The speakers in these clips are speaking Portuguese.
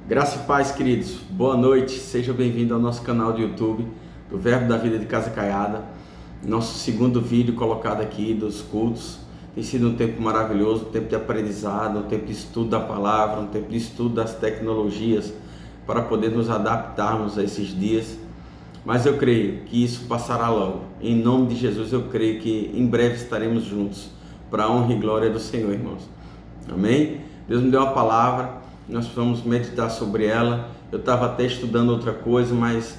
Graça e paz, queridos. Boa noite. Seja bem-vindo ao nosso canal do YouTube do Verbo da Vida de Casa Caiada. Nosso segundo vídeo colocado aqui dos cultos. Tem sido um tempo maravilhoso, um tempo de aprendizado, um tempo de estudo da palavra, um tempo de estudo das tecnologias para poder nos adaptarmos a esses dias. Mas eu creio que isso passará logo. Em nome de Jesus, eu creio que em breve estaremos juntos para a honra e glória do Senhor, irmãos. Amém? Deus me deu uma palavra. Nós vamos meditar sobre ela. Eu estava até estudando outra coisa, mas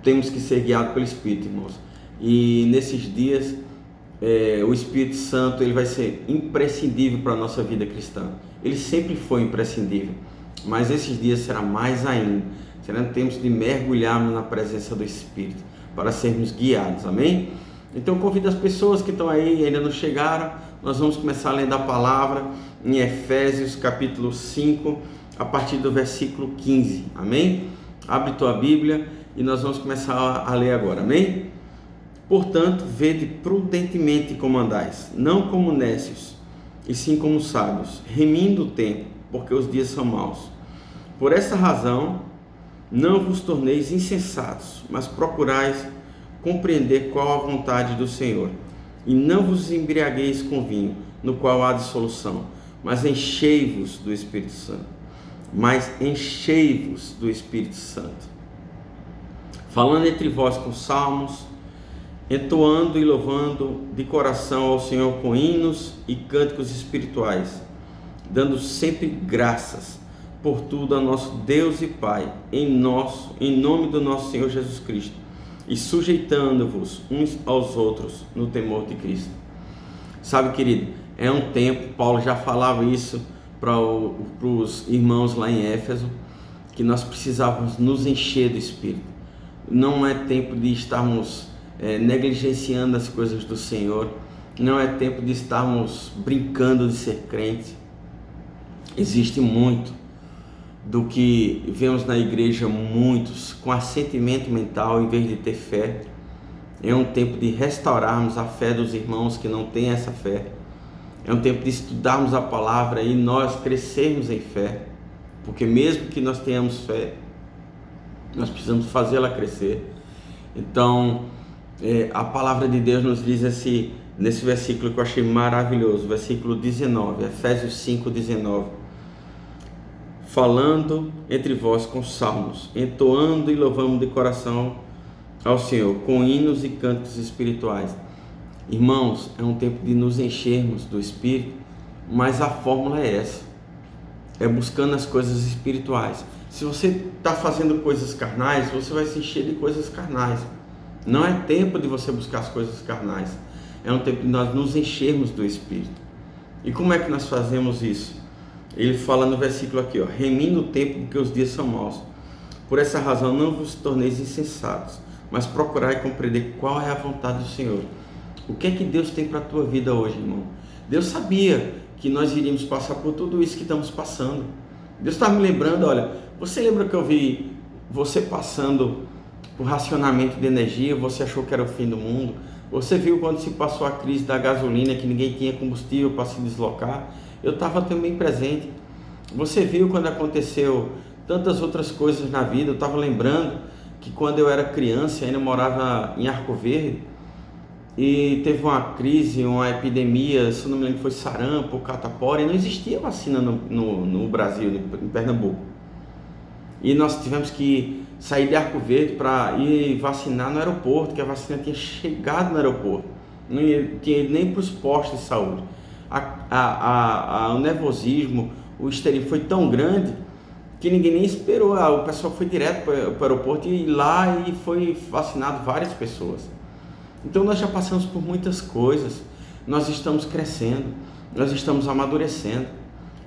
temos que ser guiados pelo Espírito, irmãos. E nesses dias, o Espírito Santo ele vai ser imprescindível para a nossa vida cristã. Ele sempre foi imprescindível, mas esses dias será mais ainda. Será que temos de mergulharmos na presença do Espírito para sermos guiados, amém? Então convido as pessoas que estão aí e ainda não chegaram. Nós vamos começar lendo a palavra em Efésios capítulo 5, a partir do versículo 15, amém? Abre tua Bíblia e nós vamos começar a ler agora, amém? Portanto, vede prudentemente como andais, não como nécios, e sim como sábios, remindo o tempo, porque os dias são maus. Por essa razão, não vos torneis insensatos, mas procurais compreender qual a vontade do Senhor. E não vos embriagueis com vinho, no qual há dissolução, mas enchei-vos do Espírito Santo. Falando entre vós com salmos, entoando e louvando de coração ao Senhor com hinos e cânticos espirituais, dando sempre graças por tudo a nosso Deus e Pai, em nome do nosso Senhor Jesus Cristo, e sujeitando-vos uns aos outros no temor de Cristo. Sabe, querido, é um tempo, Paulo já falava isso para os irmãos lá em Éfeso, que nós precisávamos nos encher do Espírito. Não é tempo de estarmos negligenciando as coisas do Senhor, não é tempo de estarmos brincando de ser crente. Existe muito do que vemos na igreja, muitos com assentimento mental em vez de ter fé. É um tempo de restaurarmos a fé dos irmãos que não têm essa fé. É um tempo de estudarmos a palavra e nós crescermos em fé, porque mesmo que nós tenhamos fé, nós precisamos fazê-la crescer. Então, a palavra de Deus nos diz assim, nesse versículo que eu achei maravilhoso, versículo 19, Efésios 5, 19. Falando entre vós com salmos, entoando e louvando de coração ao Senhor, com hinos e cânticos espirituais. Irmãos, é um tempo de nos enchermos do Espírito, mas a fórmula é essa, é buscando as coisas espirituais. Se você está fazendo coisas carnais, você vai se encher de coisas carnais. Não é tempo de você buscar as coisas carnais, é um tempo de nós nos enchermos do Espírito. E como é que nós fazemos isso? Ele fala no versículo aqui, remindo o tempo porque os dias são maus. Por essa razão não vos torneis insensatos, mas procurai compreender qual é a vontade do Senhor. O que é que Deus tem para a tua vida hoje, irmão? Deus sabia que nós iríamos passar por tudo isso que estamos passando. Deus está me lembrando, olha, você lembra que eu vi você passando por racionamento de energia, você achou que era o fim do mundo? Você viu quando se passou a crise da gasolina, que ninguém tinha combustível para se deslocar? Eu estava também presente. Você viu quando aconteceu tantas outras coisas na vida? Eu estava lembrando que quando eu era criança, ainda morava em Arco Verde, e teve uma crise, uma epidemia, se não me lembro, foi sarampo, catapora, e não existia vacina no Brasil, em Pernambuco. E nós tivemos que sair de Arco Verde para ir vacinar no aeroporto, que a vacina tinha chegado no aeroporto, não tinha ido nem para os postos de saúde. O nervosismo, o histerismo foi tão grande que ninguém nem esperou. O pessoal foi direto para o aeroporto e lá e foi vacinado várias pessoas. Então nós já passamos por muitas coisas, nós estamos crescendo, nós estamos amadurecendo.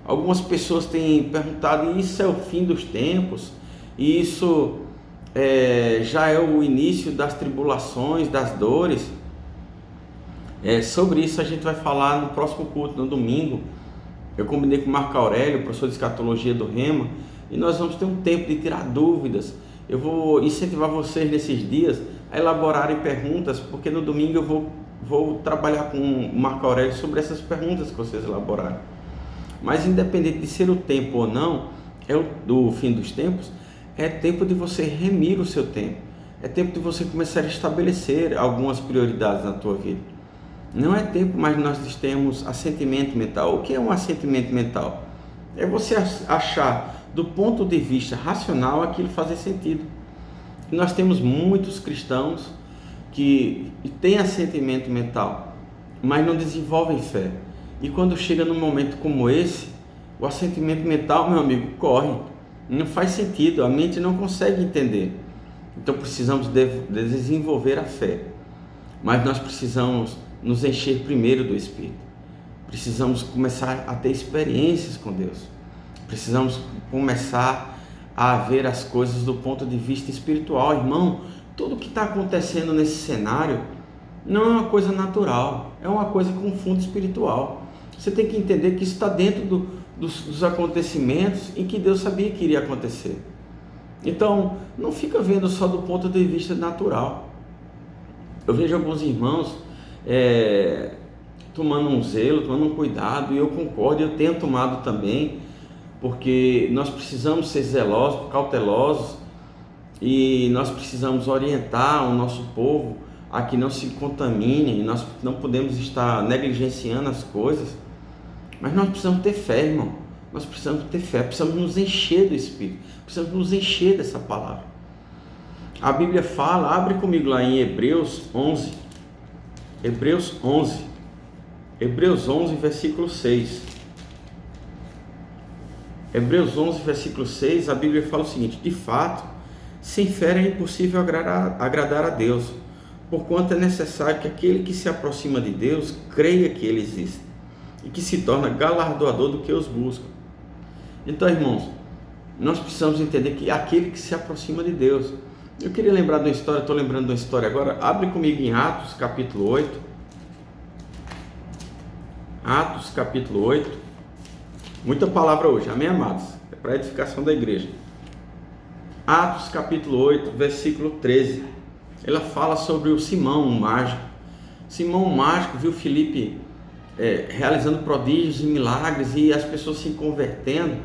Algumas pessoas têm perguntado, isso é o fim dos tempos? Isso já é o início das tribulações, das dores? Sobre isso a gente vai falar no próximo culto, no domingo. Eu combinei com o Marco Aurélio, professor de escatologia do Rema, e nós vamos ter um tempo de tirar dúvidas. Eu vou incentivar vocês nesses dias a elaborarem perguntas, porque no domingo eu vou trabalhar com o Marco Aurélio sobre essas perguntas que vocês elaboraram. Mas independente de ser o tempo ou não, do fim dos tempos, é tempo de você remir o seu tempo. É tempo de você começar a estabelecer algumas prioridades na tua vida. Não é tempo mais nós temos assentimento mental. O que é um assentimento mental? É você achar, do ponto de vista racional, aquilo fazer sentido. E nós temos muitos cristãos que têm assentimento mental, mas não desenvolvem fé. E quando chega num momento como esse, o assentimento mental, meu amigo, corre. Não faz sentido, a mente não consegue entender. Então precisamos desenvolver a fé. Mas nós precisamos nos encher primeiro do Espírito. Precisamos começar a ter experiências com Deus. Precisamos começar a ver as coisas do ponto de vista espiritual. Irmão, tudo que está acontecendo nesse cenário não é uma coisa natural, é uma coisa com fundo espiritual. Você tem que entender que isso está dentro dos acontecimentos em que Deus sabia que iria acontecer. Então, não fica vendo só do ponto de vista natural. Eu vejo alguns irmãos tomando um zelo, tomando um cuidado, e eu concordo, eu tenho tomado também, porque nós precisamos ser zelosos, cautelosos, e nós precisamos orientar o nosso povo a que não se contamine. Nós não podemos estar negligenciando as coisas, mas nós precisamos ter fé, irmão. Nós precisamos ter fé, precisamos nos encher do Espírito, precisamos nos encher dessa palavra. A Bíblia fala, abre comigo lá em Hebreus 11, Hebreus 11, versículo 6. Hebreus 11, versículo 6, a Bíblia fala o seguinte: de fato, sem fé é impossível agradar a Deus, porquanto é necessário que aquele que se aproxima de Deus creia que Ele existe e que se torna galardoador do que os busca. Então, irmãos, nós precisamos entender que aquele que se aproxima de Deus. Eu queria lembrar de uma história, estou lembrando de uma história agora. Abre comigo em Atos, capítulo 8. Atos, capítulo 8. Muita palavra hoje, amém, amados? É para a edificação da igreja. Atos, capítulo 8, versículo 13. Ela fala sobre o Simão, o mágico. Simão, o mágico, viu Filipe realizando prodígios e milagres e as pessoas se convertendo.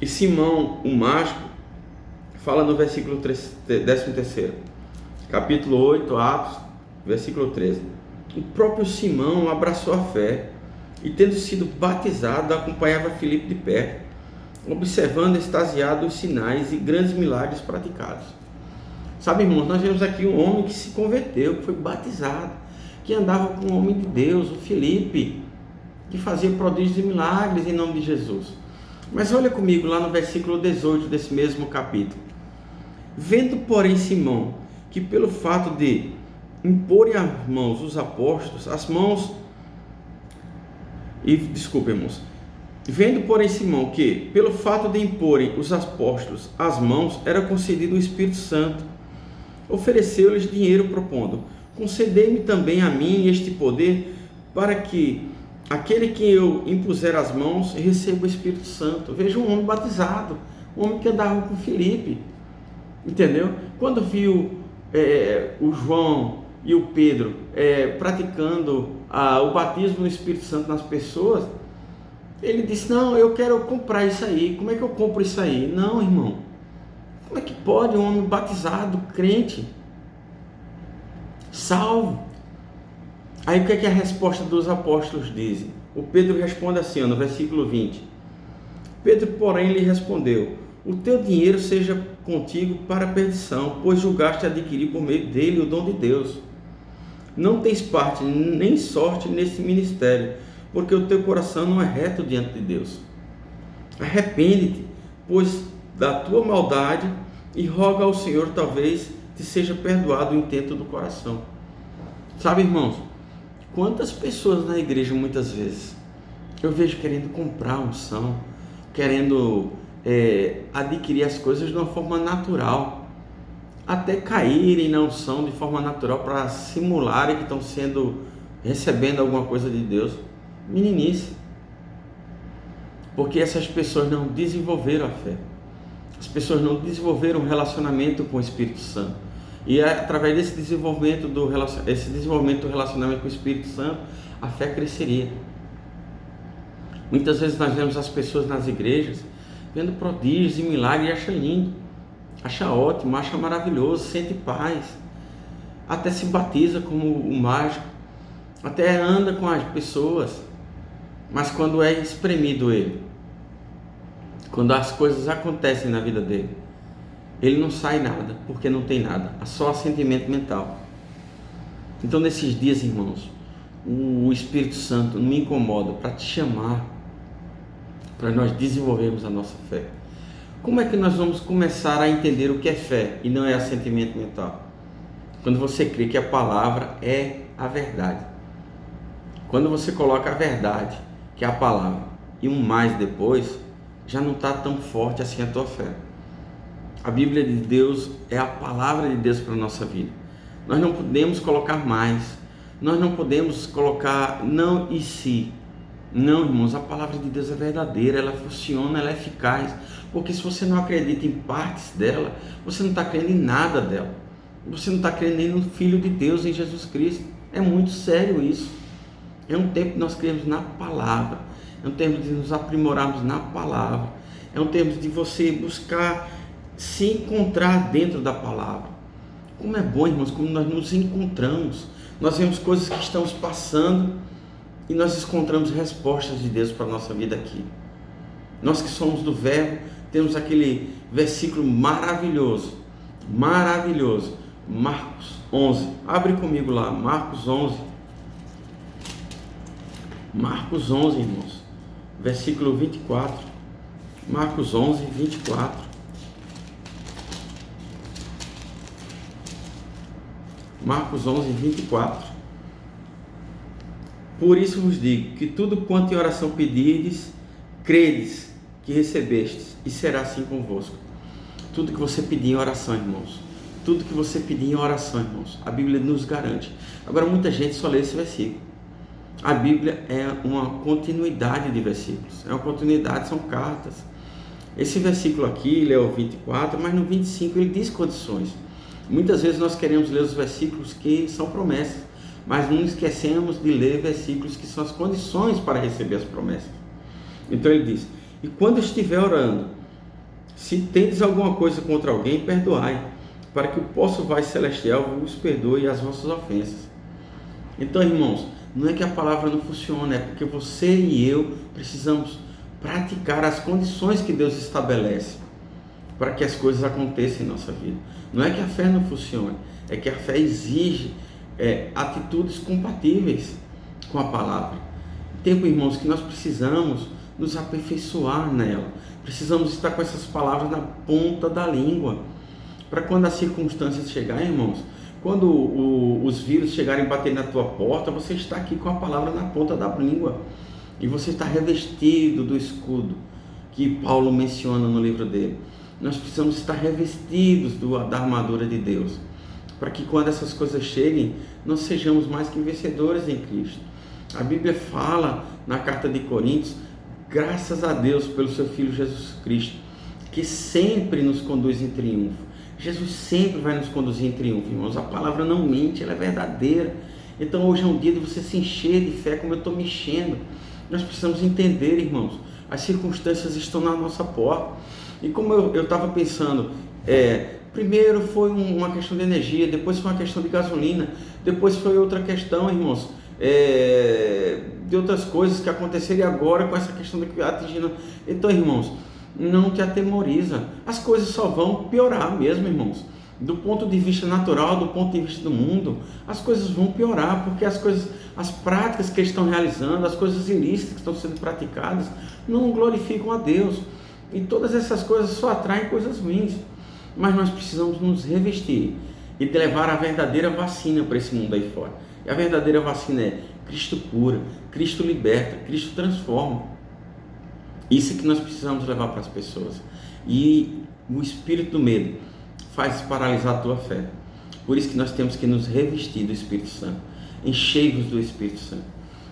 E Simão, o mágico, fala no versículo 13, capítulo 8, Atos, versículo 13. O próprio Simão abraçou a fé e, tendo sido batizado, acompanhava Filipe de perto, observando extasiado os sinais e grandes milagres praticados. Sabe, irmãos, nós vemos aqui um homem que se converteu, que foi batizado, que andava com um homem de Deus, o Filipe, que fazia prodígios e milagres em nome de Jesus. Mas olha comigo lá no versículo 18 desse mesmo capítulo. Vendo, porém, Simão, que pelo fato de imporem as mãos os apóstolos, irmãos, vendo, porém, Simão, que pelo fato de imporem os apóstolos as mãos, era concedido o Espírito Santo, ofereceu-lhes dinheiro, propondo: concedei-me também a mim este poder, para que aquele que eu impuser as mãos receba o Espírito Santo. Veja um homem batizado, um homem que andava com Filipe, entendeu? Quando viu o João e o Pedro praticando o batismo no Espírito Santo nas pessoas, ele disse: não, eu quero comprar isso aí. Como é que eu compro isso aí? Não, irmão, como é que pode um homem batizado, crente, salvo? Aí o que é que a resposta dos apóstolos diz? O Pedro responde assim, no versículo 20. Pedro, porém, lhe respondeu: o teu dinheiro seja contigo para a perdição, pois julgaste adquirir por meio dele o dom de Deus. Não tens parte nem sorte nesse ministério, porque o teu coração não é reto diante de Deus. Arrepende-te, pois, da tua maldade, e roga ao Senhor, talvez te seja perdoado o intento do coração. Sabe, irmãos, quantas pessoas na igreja muitas vezes eu vejo querendo comprar unção, querendo adquirir as coisas de uma forma natural, até caírem na unção de forma natural para simularem que estão recebendo alguma coisa de Deus. Meninice, porque essas pessoas não desenvolveram a fé, as pessoas não desenvolveram um relacionamento com o Espírito Santo, e através desse desenvolvimento do relacionamento com o Espírito Santo, a fé cresceria. Muitas vezes nós vemos as pessoas nas igrejas vendo prodígios e milagres, e acha lindo, acha ótimo, acha maravilhoso, sente paz, até se batiza como o mágico, até anda com as pessoas, mas quando é espremido ele, quando as coisas acontecem na vida dele, ele não sai nada, porque não tem nada, só assentimento mental. Então nesses dias, irmãos, o Espírito Santo me incomoda para te chamar, para nós desenvolvermos a nossa fé. Como é que nós vamos começar a entender o que é fé e não é assentimento mental? Quando você crê que a palavra é a verdade. Quando você coloca a verdade, que é a palavra, e um mais depois, já não está tão forte assim a tua fé. A Bíblia de Deus é a palavra de Deus para a nossa vida. Nós não podemos colocar mais, nós não podemos colocar não e se. Não, irmãos, a palavra de Deus é verdadeira, ela funciona, ela é eficaz. Porque se você não acredita em partes dela, você não está crendo em nada dela. Você não está crendo nem no Filho de Deus, em Jesus Cristo. É muito sério isso. É um tempo de nós crermos na palavra. É um tempo de nos aprimorarmos na palavra. É um tempo de você buscar se encontrar dentro da palavra. Como é bom, irmãos, como nós nos encontramos. Nós vemos coisas que estamos passando e nós encontramos respostas de Deus para a nossa vida aqui. Nós que somos do Verbo, temos aquele versículo maravilhoso, maravilhoso, Marcos 11. Abre comigo lá, Marcos 11. Marcos 11, irmãos, versículo 24. Marcos 11, 24. Marcos 11, 24. Por isso vos digo que tudo quanto em oração pedirdes, credes que recebestes, e será assim convosco. Tudo que você pedir em oração, irmãos, tudo que você pedir em oração, irmãos, a Bíblia nos garante. Agora muita gente só lê esse versículo. A Bíblia é uma continuidade de versículos, é uma continuidade, são cartas. Esse versículo aqui, ele é o 24, mas no 25 ele diz condições. Muitas vezes nós queremos ler os versículos que são promessas, mas não esquecemos de ler versículos que são as condições para receber as promessas. Então ele diz: e quando estiver orando, se tendes alguma coisa contra alguém, perdoai, para que o vosso Pai Celestial vos perdoe as vossas ofensas. Então, irmãos, não é que a palavra não funciona, é porque você e eu precisamos praticar as condições que Deus estabelece para que as coisas aconteçam em nossa vida. Não é que a fé não funcione, é que a fé exige atitudes compatíveis com a palavra. Tempo, irmãos, que nós precisamos nos aperfeiçoar nela. Precisamos estar com essas palavras na ponta da língua, para quando as circunstâncias chegarem, irmãos, quando os vírus chegarem a bater na tua porta, você está aqui com a palavra na ponta da língua, e você está revestido do escudo que Paulo menciona no livro dele. Nós precisamos estar revestidos da armadura de Deus, para que quando essas coisas cheguem, nós sejamos mais que vencedores em Cristo. A Bíblia fala na carta de Coríntios, graças a Deus pelo seu Filho Jesus Cristo, que sempre nos conduz em triunfo. Jesus sempre vai nos conduzir em triunfo, irmãos. A palavra não mente, ela é verdadeira. Então hoje é um dia de você se encher de fé, como eu estou me enchendo. Nós precisamos entender, irmãos, as circunstâncias estão na nossa porta. E como eu estava pensando, primeiro foi uma questão de energia, depois foi uma questão de gasolina, depois foi outra questão, irmãos, de outras coisas que aconteceram, e agora com essa questão de atingindo. Então, irmãos, não te atemoriza, as coisas só vão piorar mesmo, irmãos. Do ponto de vista natural, do ponto de vista do mundo, as coisas vão piorar, porque as práticas que eles estão realizando, as coisas ilícitas que estão sendo praticadas, não glorificam a Deus. E todas essas coisas só atraem coisas ruins. Mas nós precisamos nos revestir e levar a verdadeira vacina para esse mundo aí fora. E a verdadeira vacina é: Cristo cura, Cristo liberta, Cristo transforma. Isso é que nós precisamos levar para as pessoas. E o espírito do medo faz paralisar a tua fé. Por isso que nós temos que nos revestir do Espírito Santo. Enchei-vos do Espírito Santo.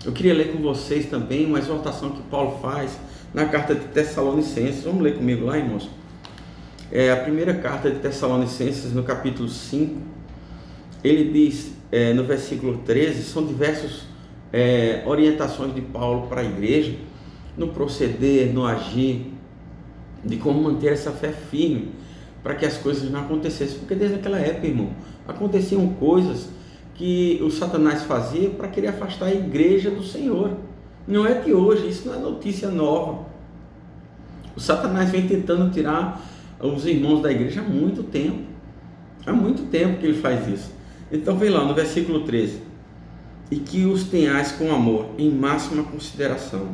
Eu queria ler com vocês também uma exortação que Paulo faz na carta de Tessalonicenses. Vamos ler comigo lá, irmãos? A primeira carta de Tessalonicenses, no capítulo 5, ele diz, no versículo 13, são diversas orientações de Paulo para a igreja, no proceder, no agir, de como manter essa fé firme para que as coisas não acontecessem, porque desde aquela época, irmão, aconteciam coisas que o Satanás fazia para querer afastar a igreja do Senhor. Não é de hoje, isso não é notícia nova. O Satanás vem tentando tirar os irmãos da igreja há muito tempo. Há muito tempo que ele faz isso. Então vem lá no versículo 13. E que os tenhais com amor, em máxima consideração,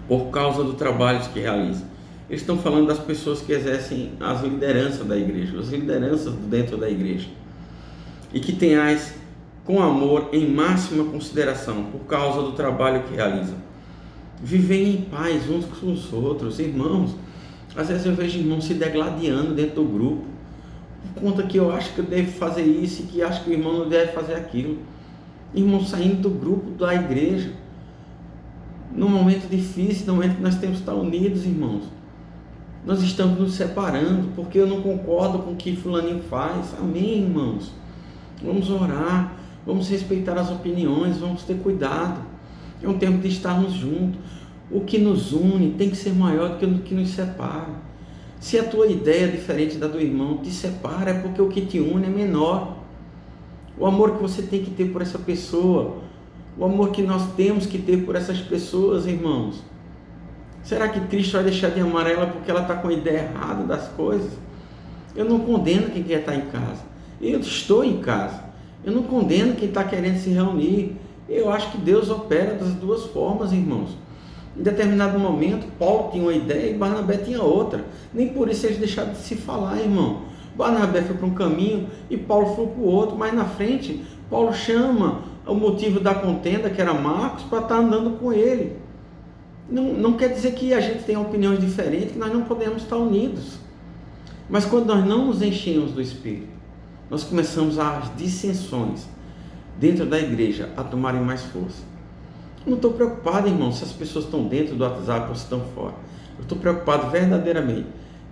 por causa do trabalho que realizam. Eles estão falando das pessoas que exercem as lideranças da igreja, as lideranças dentro da igreja. E que tenhais com amor em máxima consideração, por causa do trabalho que realizam. Vivem em paz uns com os outros, irmãos. Às vezes eu vejo irmãos se degladiando dentro do grupo, por conta que eu acho que eu devo fazer isso e que acho que o irmão não deve fazer aquilo. Irmãos saindo do grupo da igreja, num momento difícil, no momento que nós temos que estar unidos, irmãos. Nós estamos nos separando, porque eu não concordo com o que fulaninho faz. Amém, irmãos? Vamos orar, vamos respeitar as opiniões, vamos ter cuidado. É um tempo de estarmos juntos. O que nos une tem que ser maior do que o que nos separa. Se a tua ideia é diferente da do irmão, te separa, é porque o que te une é menor. O amor que você tem que ter por essa pessoa, o amor que nós temos que ter por essas pessoas, irmãos. Será que Cristo vai deixar de amar ela porque ela está com a ideia errada das coisas? Eu não condeno quem quer estar em casa. Eu estou em casa. Eu não condeno quem está querendo se reunir. Eu acho que Deus opera das duas formas, irmãos. Em determinado momento, Paulo tinha uma ideia e Barnabé tinha outra. Nem por isso eles deixaram de se falar, irmão. Barnabé foi para um caminho e Paulo foi para o outro. Mas na frente, Paulo chama o motivo da contenda, que era Marcos, para estar andando com ele. Não quer dizer que a gente tenha opiniões diferentes, que nós não podemos estar unidos. Mas quando nós não nos enchemos do Espírito, nós começamos as dissensões dentro da igreja a tomarem mais força. Eu não estou preocupado, irmão, se as pessoas estão dentro do WhatsApp ou se estão fora. Eu estou preocupado verdadeiramente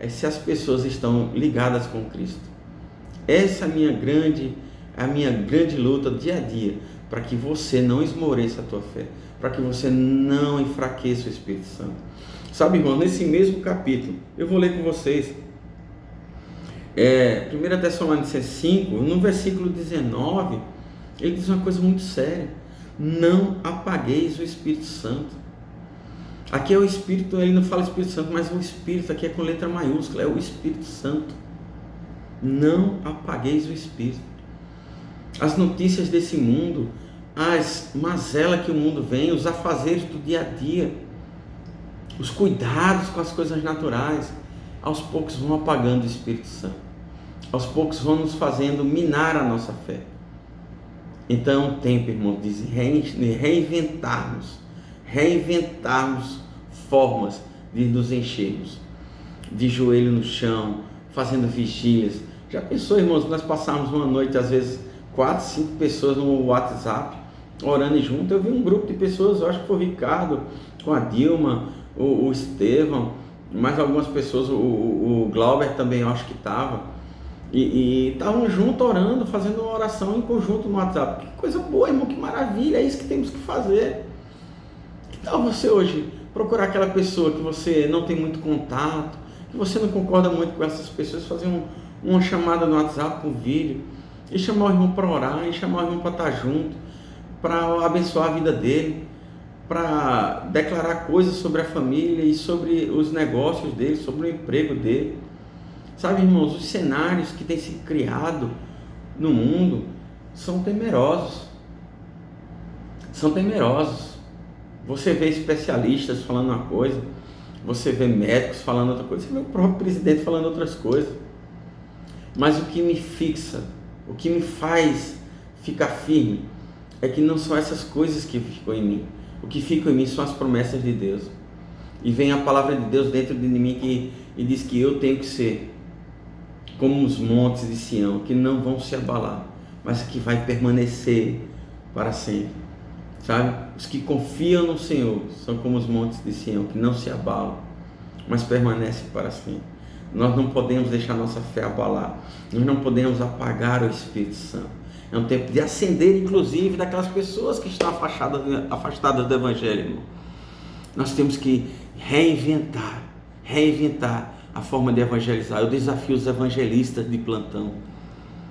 se as pessoas estão ligadas com Cristo. Essa é a minha grande luta dia a dia, para que você não esmoreça a tua fé, para que você não enfraqueça o Espírito Santo. Sabe, irmão, nesse mesmo capítulo, eu vou ler com vocês, 1 Tessalonicenses 5, no versículo 19, ele diz uma coisa muito séria: não apagueis o Espírito Santo. Aqui é o Espírito, ele não fala Espírito Santo, mas o Espírito aqui é com letra maiúscula, é o Espírito Santo. Não apagueis o Espírito. As notícias desse mundo, as mazelas que o mundo vem, os afazeres do dia a dia, os cuidados com as coisas naturais, aos poucos vão apagando o Espírito Santo. Aos poucos vão nos fazendo minar a nossa fé. Então é um tempo, irmão, de reinventarmos formas de nos enchermos, de joelho no chão, fazendo vigílias. Já pensou, irmãos, nós passarmos uma noite, às vezes 4, 5 pessoas no WhatsApp, orando junto? Eu vi um grupo de pessoas, eu acho que foi o Ricardo, com a Dilma, o Estevão, mais algumas pessoas, o Glauber também eu acho que estava, e estavam juntos orando, fazendo uma oração em conjunto no WhatsApp. Que coisa boa, irmão, que maravilha, é isso que temos que fazer. Que tal você hoje procurar aquela pessoa que você não tem muito contato, que você não concorda muito com essas pessoas, fazer uma chamada no WhatsApp com vídeo, e chamar o irmão para orar, e chamar o irmão para estar junto, para abençoar a vida dele, para declarar coisas sobre a família e sobre os negócios dele, sobre o emprego dele. Sabe, irmãos, os cenários que têm se criado no mundo são temerosos. São temerosos. Você vê especialistas falando uma coisa, você vê médicos falando outra coisa, você vê o próprio presidente falando outras coisas. Mas o que me fixa, o que me faz ficar firme, é que não são essas coisas que ficam em mim. O que fica em mim são as promessas de Deus. E vem a palavra de Deus dentro de mim e diz que eu tenho que ser como os montes de Sião, que não vão se abalar, mas que vai permanecer para sempre. Sabe? Os que confiam no Senhor são como os montes de Sião, que não se abalam, mas permanecem para sempre. Nós não podemos deixar nossa fé abalar. Nós não podemos apagar o Espírito Santo. É um tempo de acender, inclusive, daquelas pessoas que estão afastadas do Evangelho, irmão. Nós temos que reinventar reinventar a forma de evangelizar. Eu desafio os evangelistas de plantão,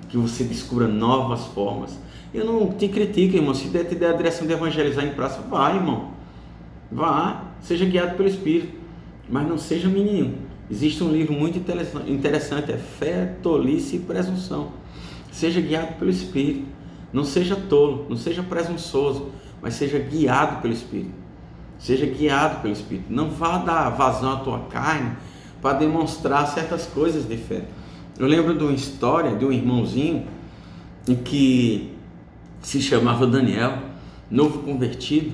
que você descubra novas formas. Eu não te critico, irmão. Se te der a direção de evangelizar em praça, vai, irmão. Vá, seja guiado pelo Espírito, mas não seja menino. Existe um livro muito interessante, é Fé, Tolice e Presunção. Seja guiado pelo Espírito. Não seja tolo, não seja presunçoso, mas seja guiado pelo Espírito. Seja guiado pelo Espírito. Não vá dar vazão à tua carne para demonstrar certas coisas de fé. Eu lembro de uma história de um irmãozinho em que se chamava Daniel, novo convertido,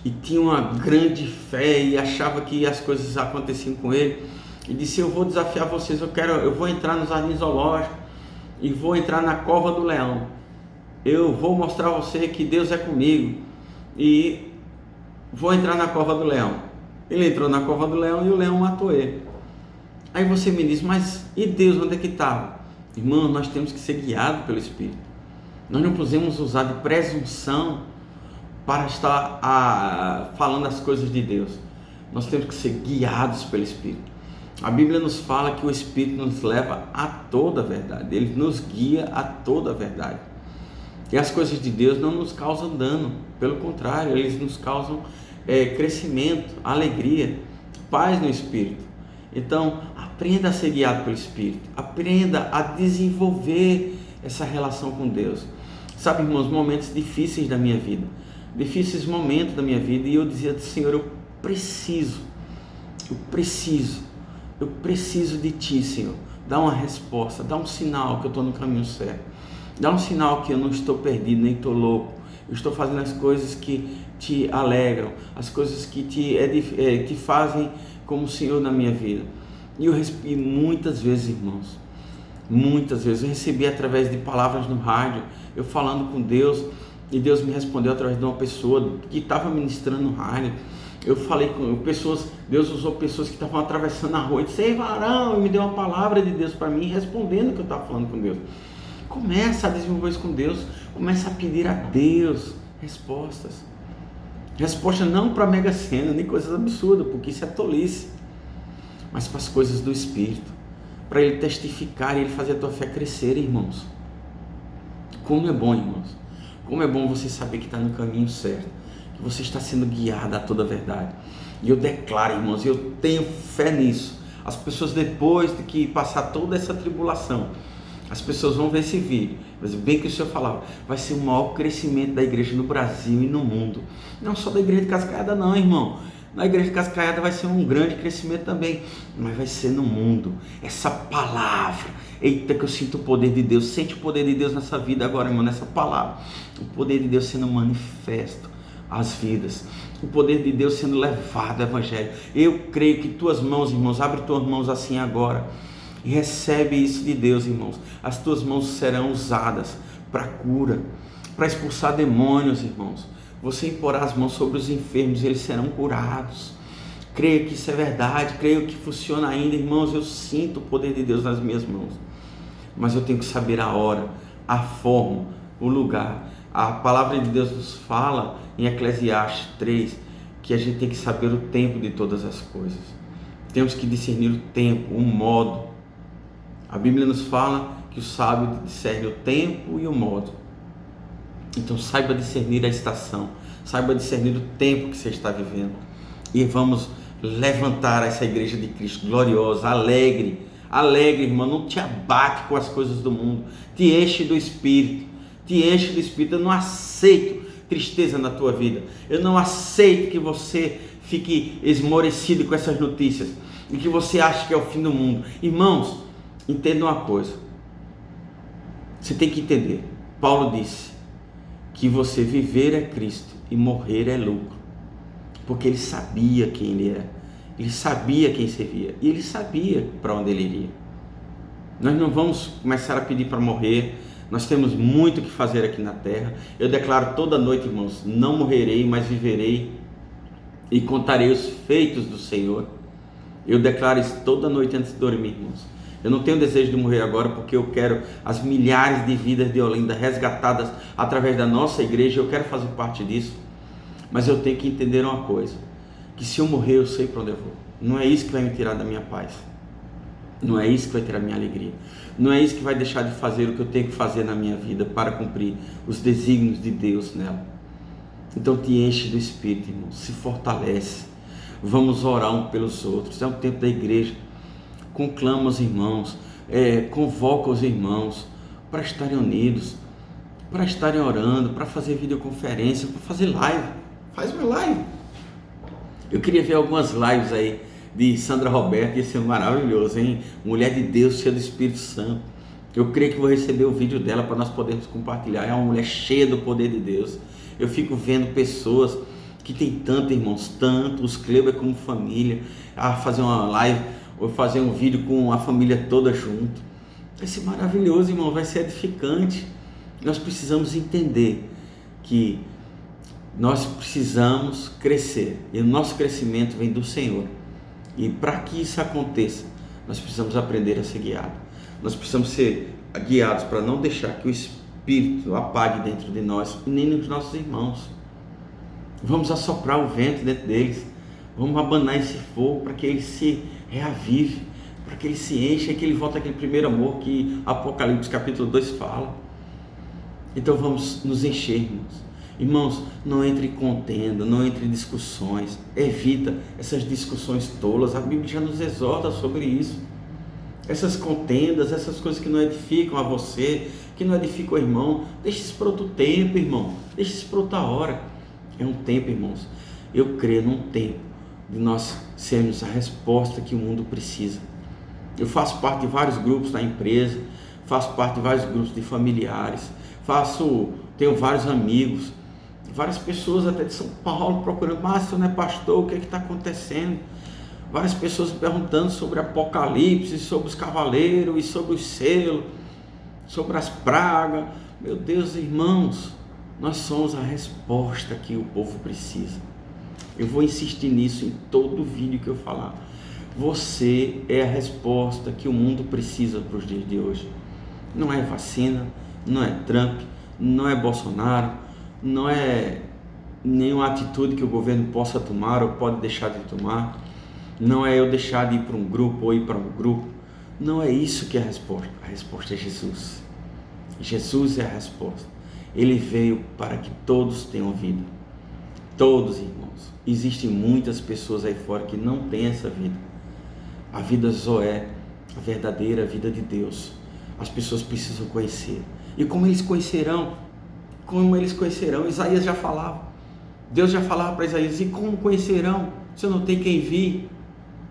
e tinha uma grande fé e achava que as coisas aconteciam com ele, e disse: eu vou desafiar vocês, eu vou entrar no jardim zoológico e vou entrar na cova do leão. Eu vou mostrar a você que Deus é comigo e vou entrar na cova do leão. Ele entrou na cova do leão e o leão matou ele. Aí você me diz: mas e Deus, onde é que estava? Irmão, nós temos que ser guiados pelo Espírito. Nós não podemos usar de presunção para estar falando as coisas de Deus. Nós temos que ser guiados pelo Espírito. A Bíblia nos fala que o Espírito nos leva a toda a verdade. Ele nos guia a toda a verdade. E as coisas de Deus não nos causam dano. Pelo contrário, eles nos causam crescimento, alegria, paz no Espírito. Então, aprenda a ser guiado pelo Espírito. Aprenda a desenvolver essa relação com Deus. Sabe, irmãos, momentos difíceis da minha vida. Difíceis momentos da minha vida. E eu dizia: Senhor, eu preciso de Ti, Senhor. Dá uma resposta, dá um sinal que eu estou no caminho certo. Dá um sinal que eu não estou perdido, nem estou louco. Eu estou fazendo as coisas que Te alegram, as coisas que Te fazem como Senhor na minha vida. E eu recebi muitas vezes, irmãos, muitas vezes. Eu recebi através de palavras no rádio, eu falando com Deus, e Deus me respondeu através de uma pessoa que estava ministrando no rádio. Eu falei com pessoas, Deus usou pessoas que estavam atravessando a rua e disse: ei, varão, e me deu uma palavra de Deus para mim, respondendo o que eu estava falando com Deus. Começa a desenvolver isso com Deus, começa a pedir a Deus respostas. Resposta não para Mega Sena, nem coisas absurdas, porque isso é tolice, mas para as coisas do Espírito, para Ele testificar e Ele fazer a tua fé crescer, irmãos. Como é bom, irmãos, como é bom você saber que está no caminho certo, que você está sendo guiado a toda a verdade. E eu declaro, irmãos, eu tenho fé nisso. As pessoas, depois de que passar toda essa tribulação, as pessoas vão ver esse vídeo, mas bem que o Senhor falava, vai ser o maior crescimento da igreja no Brasil e no mundo. Não só da igreja de Cascaiada não, irmão. Na igreja de Cascaiada vai ser um grande crescimento também, mas vai ser no mundo. Essa palavra, eita, que eu sinto o poder de Deus. Sente o poder de Deus nessa vida agora, irmão, nessa palavra. O poder de Deus sendo manifesto às vidas, o poder de Deus sendo levado ao Evangelho. Eu creio que tuas mãos, irmãos, abre tuas mãos assim agora e recebe isso de Deus, irmãos. As tuas mãos serão usadas para cura, para expulsar demônios, irmãos. Você imporá as mãos sobre os enfermos e eles serão curados. Creio que isso é verdade, creio que funciona ainda, irmãos. Eu sinto o poder de Deus nas minhas mãos, mas eu tenho que saber a hora, a forma, o lugar. A palavra de Deus nos fala em Eclesiastes 3 que a gente tem que saber o tempo de todas as coisas. Temos que discernir o tempo, o modo. A Bíblia nos fala que o sábio discerne o tempo e o modo. Então saiba discernir a estação, saiba discernir o tempo que você está vivendo. E vamos levantar essa igreja de Cristo gloriosa, alegre, irmão. Não te abate com as coisas do mundo, te enche do Espírito, Eu não aceito tristeza na tua vida, eu não aceito que você fique esmorecido com essas notícias e que você ache que é o fim do mundo. Irmãos, entenda uma coisa, você tem que entender, Paulo disse que você viver é Cristo e morrer é lucro, porque ele sabia quem ele é, ele sabia quem servia e ele sabia para onde ele iria. Nós não vamos começar a pedir para morrer, nós temos muito o que fazer aqui na terra. Eu declaro toda noite, irmãos, não morrerei, mas viverei e contarei os feitos do Senhor. Eu declaro isso toda noite antes de dormir, irmãos. Eu não tenho desejo de morrer agora, porque eu quero as milhares de vidas de Olinda resgatadas através da nossa igreja. Eu quero fazer parte disso, mas eu tenho que entender uma coisa, que se eu morrer eu sei para onde eu vou. Não é isso que vai me tirar da minha paz. Não é isso que vai tirar a minha alegria. Não é isso que vai deixar de fazer o que eu tenho que fazer na minha vida para cumprir os desígnios de Deus nela. Então te enche do Espírito, irmão. Se fortalece. Vamos orar um pelos outros. É o tempo da igreja. Conclama os irmãos. Convoca os irmãos para estarem unidos, para estarem orando, para fazer videoconferência, para fazer live. Faz uma live. Eu queria ver algumas lives aí de Sandra Roberta, ia ser maravilhoso, hein? Mulher de Deus, cheia do Espírito Santo. Eu creio que vou receber o vídeo dela para nós podermos compartilhar. É uma mulher cheia do poder de Deus. Eu fico vendo pessoas que tem tanto, irmãos, tanto, os Kleber como família, a fazer uma live ou fazer um vídeo com a família toda junto. Vai ser maravilhoso, irmão, vai ser edificante. Nós precisamos entender que nós precisamos crescer e o nosso crescimento vem do Senhor. E para que isso aconteça, nós precisamos aprender a ser guiados. Nós precisamos ser guiados para não deixar que o Espírito apague dentro de nós e nem nos nossos irmãos. Vamos assoprar o vento dentro deles. Vamos abanar esse fogo para que ele se reavive, para que ele se encha e que ele volte àquele primeiro amor que Apocalipse capítulo 2 fala. Então vamos nos encher, irmãos. Irmãos, não entre em contenda, não entre em discussões, evita essas discussões tolas. A Bíblia já nos exorta sobre isso. Essas contendas, essas coisas que não edificam a você, que não edificam o irmão, deixa isso para outro tempo, irmão. Deixa isso para outra hora. É um tempo, irmãos. Eu creio num tempo de nós sermos a resposta que o mundo precisa. Eu faço parte de vários grupos da empresa, faço parte de vários grupos de familiares, tenho vários amigos, várias pessoas até de São Paulo procurando, mas você não é pastor, o que está acontecendo? Várias pessoas me perguntando sobre Apocalipse, sobre os cavaleiros e sobre os selos, sobre as pragas. Meu Deus, irmãos, nós somos a resposta que o povo precisa. Eu vou insistir nisso em todo vídeo que eu falar. Você é a resposta que o mundo precisa para os dias de hoje. Não é vacina, não é Trump, não é Bolsonaro, não é nenhuma atitude que o governo possa tomar ou pode deixar de tomar. Não é eu deixar de ir para um grupo ou ir para um grupo. Não é isso que é a resposta. A resposta é Jesus. Jesus é a resposta. Ele veio para que todos tenham vida. Todos, irmãos. Existem muitas pessoas aí fora que não têm essa vida. A vida Zoé, a verdadeira vida de Deus. As pessoas precisam conhecer. E como eles conhecerão? Como eles conhecerão? Isaías já falava. Deus já falava para Isaías, e como conhecerão se eu não tenho quem vir?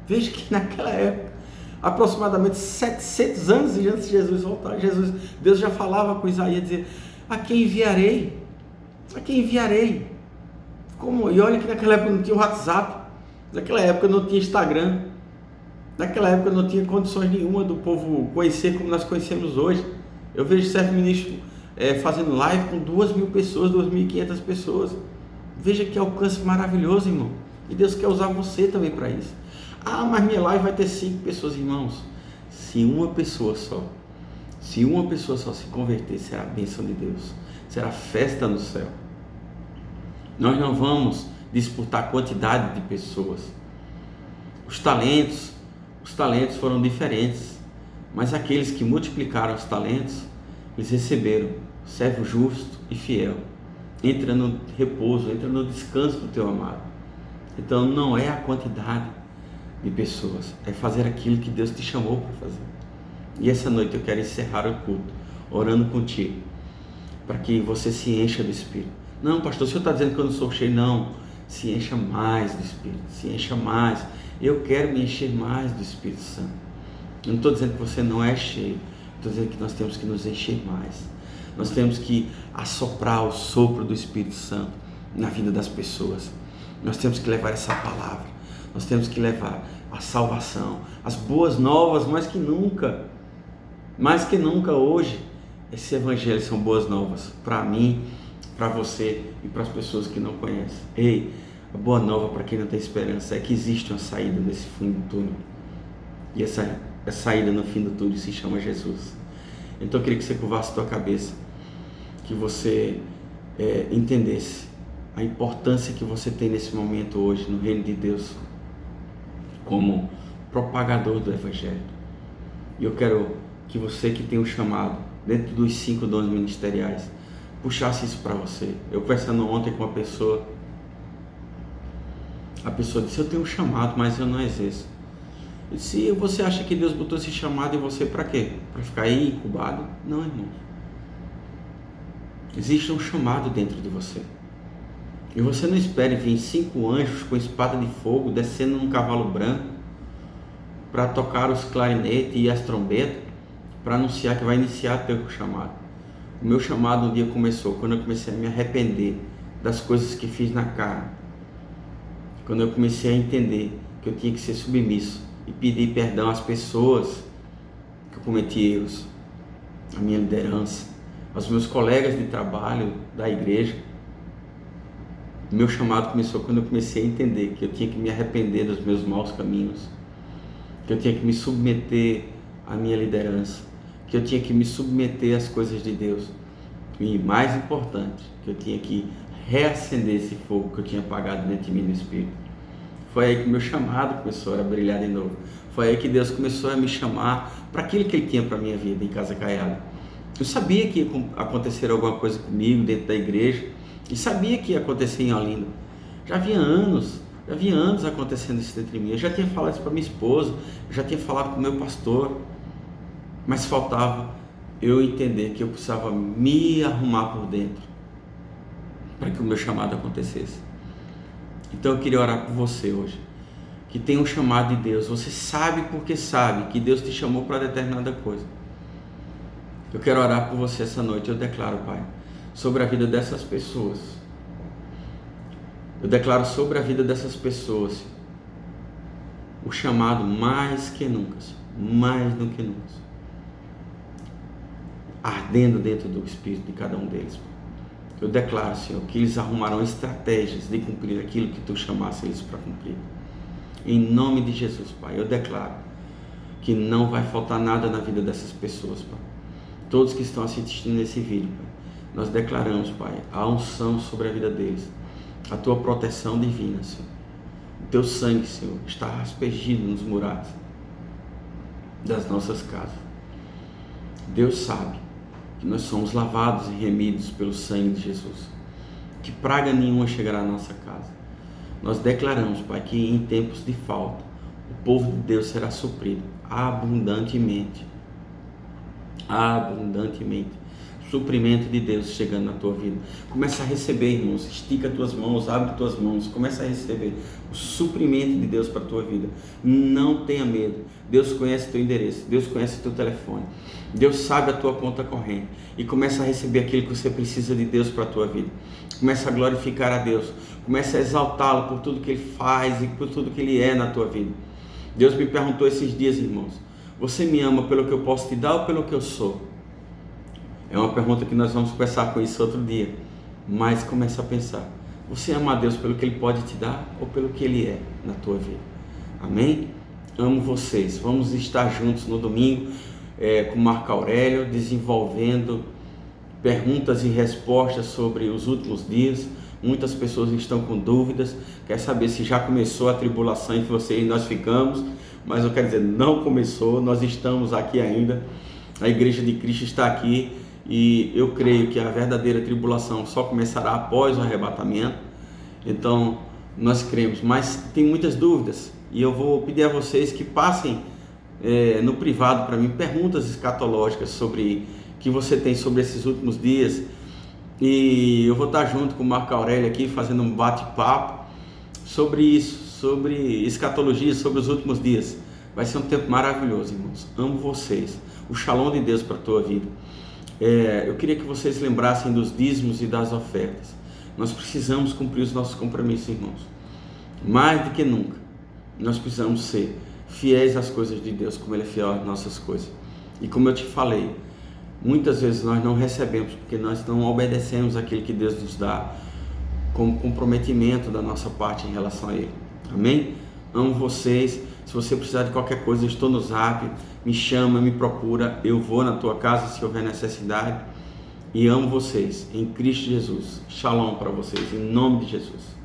Veja que naquela época, aproximadamente 700 anos antes de Jesus voltar, Deus já falava com Isaías, dizia, a quem enviarei? A quem enviarei? Como? E olha que naquela época não tinha WhatsApp, naquela época não tinha Instagram, naquela época não tinha condições nenhuma do povo conhecer como nós conhecemos hoje. Eu vejo certo ministro fazendo live com 2.000 pessoas, 2.500 pessoas. Veja que alcance maravilhoso, irmão. E Deus quer usar você também para isso. Ah, mas minha live vai ter 5 pessoas, irmãos. Se uma pessoa só se converter, será a bênção de Deus. Será festa no céu. Nós não vamos disputar a quantidade de pessoas. Os talentos foram diferentes. Mas aqueles que multiplicaram os talentos, eles receberam servo justo e fiel. Entra no repouso, entra no descanso do teu amado. Então não é a quantidade de pessoas, é fazer aquilo que Deus te chamou para fazer. E essa noite eu quero encerrar o culto orando contigo, para que você se encha do Espírito. Não, pastor, o senhor está dizendo que eu não sou cheio. Não, se encha mais do Espírito, se encha mais. Eu quero me encher mais do Espírito Santo. Eu não estou dizendo que você não é cheio, estou dizendo que nós temos que nos encher mais. Nós temos que assoprar o sopro do Espírito Santo na vida das pessoas. Nós temos que levar essa palavra. Nós temos que levar a salvação, as boas novas, mais que nunca hoje, esse evangelho são boas novas para mim, para você e para as pessoas que não conhecem. Ei, a boa nova para quem não tem esperança é que existe uma saída nesse fim do túnel. E essa saída no fim do túnel se chama Jesus. Então eu queria que você curvasse a tua cabeça, que você entendesse a importância que você tem nesse momento hoje no reino de Deus. como propagador do Evangelho. E eu quero que você que tem um chamado dentro dos 5 dons ministeriais, puxasse isso para você. Eu conversando ontem com uma pessoa, a pessoa disse: eu tenho um chamado, mas eu não exerço. Eu disse: você acha que Deus botou esse chamado em você para quê? Para ficar aí incubado? Não, irmão. Existe um chamado dentro de você. E você não espere vir 5 anjos com espada de fogo descendo num cavalo branco para tocar os clarinetes e as trombetas para anunciar que vai iniciar teu chamado. O meu chamado um dia começou quando eu comecei a me arrepender das coisas que fiz na carne. Quando eu comecei a entender que eu tinha que ser submisso e pedir perdão às pessoas que eu cometi erros, à minha liderança, aos meus colegas de trabalho da igreja. O meu chamado começou quando eu comecei a entender que eu tinha que me arrepender dos meus maus caminhos, que eu tinha que me submeter à minha liderança, que eu tinha que me submeter às coisas de Deus. E mais importante, que eu tinha que reacender esse fogo que eu tinha apagado dentro de mim no Espírito. Foi aí que o meu chamado começou a brilhar de novo. Foi aí que Deus começou a me chamar para aquilo que Ele tinha para a minha vida em Casa Caiada. Eu sabia que ia acontecer alguma coisa comigo dentro da igreja, e sabia que ia acontecer em Olinda. Já havia anos acontecendo isso dentro de mim. Eu já tinha falado isso para minha esposa, eu já tinha falado com o meu pastor, mas faltava eu entender que eu precisava me arrumar por dentro para que o meu chamado acontecesse. Então eu queria orar por você hoje, que tem um chamado de Deus. Você sabe porque sabe que Deus te chamou para determinada coisa. Eu quero orar por você essa noite. Eu declaro, Pai, sobre a vida dessas pessoas. Eu declaro sobre a vida dessas pessoas o chamado mais que nunca, mais do que nunca, ardendo dentro do espírito de cada um deles. Eu declaro, Senhor, que eles arrumarão estratégias de cumprir aquilo que Tu chamasse eles para cumprir. Em nome de Jesus, Pai, eu declaro que não vai faltar nada na vida dessas pessoas, Pai. Todos que estão assistindo esse vídeo, Pai, nós declaramos, Pai, a unção sobre a vida deles, a Tua proteção divina, Senhor. O Teu sangue, Senhor, está aspergido nos murais das nossas casas. Deus sabe que nós somos lavados e remidos pelo sangue de Jesus, que praga nenhuma chegará à nossa casa. Nós declaramos, Pai, que em tempos de falta, o povo de Deus será suprido abundantemente. Suprimento de Deus chegando na tua vida. Começa a receber, irmãos. Estica tuas mãos, abre tuas mãos, começa a receber o suprimento de Deus para a tua vida. Não tenha medo. Deus conhece teu endereço, Deus conhece teu telefone, Deus sabe a tua conta corrente, e começa a receber aquilo que você precisa de Deus para a tua vida. Começa a glorificar a Deus, começa a exaltá-lo por tudo que Ele faz e por tudo que Ele é na tua vida. Deus me perguntou esses dias, irmãos: você me ama pelo que eu posso te dar ou pelo que eu sou? É uma pergunta que nós vamos conversar com isso outro dia. Mas começa a pensar: você ama a Deus pelo que Ele pode te dar ou pelo que Ele é na tua vida? Amém? Amo vocês. Vamos estar juntos no domingo com Marco Aurélio, desenvolvendo perguntas e respostas sobre os últimos dias. Muitas pessoas estão com dúvidas, quer saber se já começou a tribulação entre você e nós ficamos, mas eu quero dizer, não começou, nós estamos aqui ainda, a Igreja de Cristo está aqui, e eu creio que a verdadeira tribulação só começará após o arrebatamento. Então nós cremos, mas tem muitas dúvidas, e eu vou pedir a vocês que passem no privado para mim perguntas escatológicas sobre que você tem sobre esses últimos dias, e eu vou estar junto com o Marco Aurélio aqui fazendo um bate-papo sobre isso, sobre escatologia, sobre os últimos dias. Vai ser um tempo maravilhoso, irmãos. Amo vocês. O shalom de Deus para a tua vida. Eu queria que vocês lembrassem dos dízimos e das ofertas. Nós precisamos cumprir os nossos compromissos, irmãos. Mais do que nunca, nós precisamos ser fiéis às coisas de Deus, como Ele é fiel às nossas coisas. E como eu te falei, muitas vezes nós não recebemos porque nós não obedecemos aquilo que Deus nos dá como comprometimento da nossa parte em relação a Ele. Amém? Amo vocês. Se você precisar de qualquer coisa, eu estou no Zap, me chama, me procura, eu vou na tua casa se houver necessidade. E amo vocês em Cristo Jesus. Shalom para vocês, em nome de Jesus.